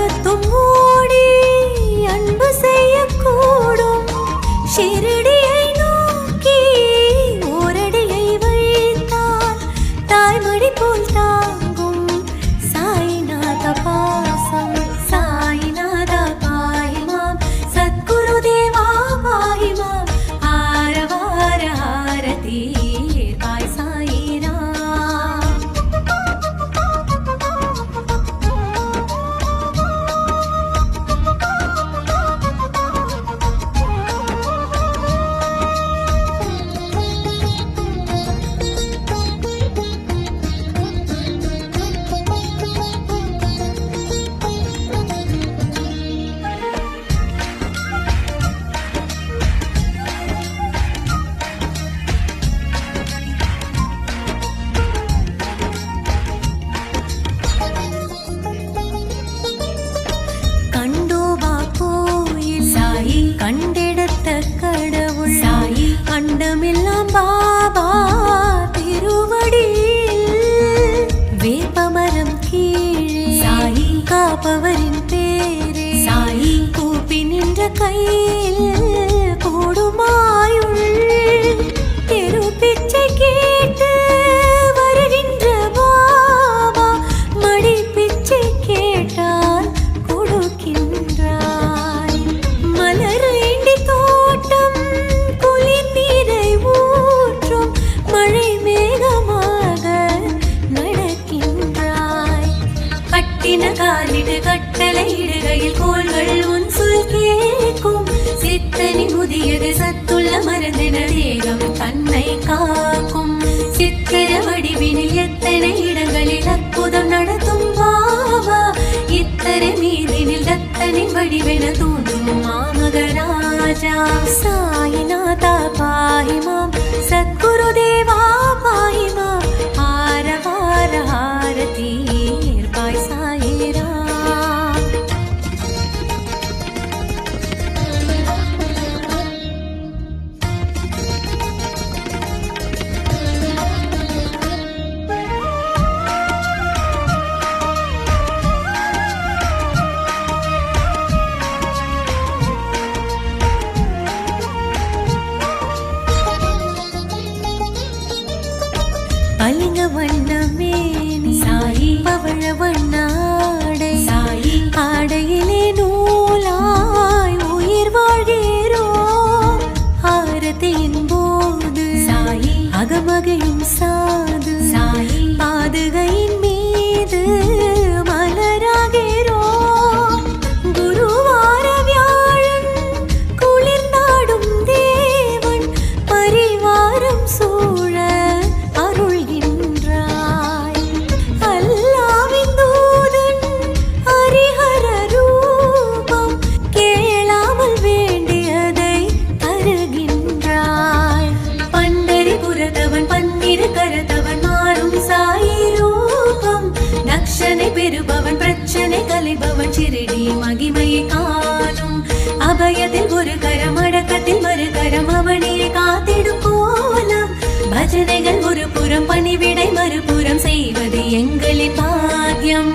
ஆபத்தும் ஓடி அன்பு செய்யக்கூடும். ஷிரடியை நோக்கி ஓரடியை வைத்தால் தாய்மடி போல் தாங்கும் சாய்நாத பாசம். சாய்நாத பாஹிமாம், சத்குரு தேவா பாஹிமாம், ஆரவார ஆரதி பாய் சாயிராம். கண்டோபா கோயில் சாயி, கண்டெடுத்த கடவுள் சாயி, அண்டமெல்லாம் பாபா திருவடியில். வேப்பமரம் கீழே சாயி, காப்பவரின் பேரே சாயி, கூப்பி நின்ற கையில் கூடுமாயுள். தெரு பிச்சை கேட்டு வருகின்ற பாபா, மடி பிச்சை கேட்டால் கொடுக்கின்றாய். மலரேண்டி தோட்டம் குளிர் நீரை ஊற்றும் மழை மேகமாக நடக்கின்றாய். கட்டின காலிடு கட்டளை இடுகையில் கோள்கள் உன் சொல் கேட்கும். சித்தனி முதியது சத்துள்ள மருந்தின தேகம் தன்னை காக்கும். சித்திர வடிவினில் எத்தனை இடங்களில் அற்புதம் நடத்தும் பாபா, இத்தனை மீதினில் தத்தனின் வடிவென தோன்றும் மாமகராஜா. சாயிநாதா பாஹிமாம், சத்குரு தேவா பாஹிமாம், ஆரவார ஆரதி பாய் சாயிராம். பளிங்க வண்ணமேனி சாயி, பவழ வண்ணாடை சாயி, ஆடையிலே நூலாய் உயிர் வாழ்கிறோம். ஆரத்தியின் போது சாயி, அகமகையும் சாது சாயி, பாதுகையின் மீது மலராகிறோம். குருவார வியாழன் குளிர்நாடும் தேவன் பரிவாரம் சூழ அருள்கின்றாய். அல்லாவின் தூதன் ஹரிஹர ரூபம், கேளாமல் வேண்டியதை தருகின்றாய். பண்டரிபுரத்தவன் பன்னிரு கரத்தவன் மாறும் சாயி ரூபம். தக்ஷனை பெறுபவன் பிரச்சனை கலைபவன் சிறிடி மகிமையை காணும். அபயத்தில் ஒரு கரம் அடக்கத்தில் மறுகரம் அவனையை காத்திடும் கோலம். பஜனைகள் ஒரு புறம் பணிவிடை மறுபுறம் செய்வது எங்களின் பாக்கியம்.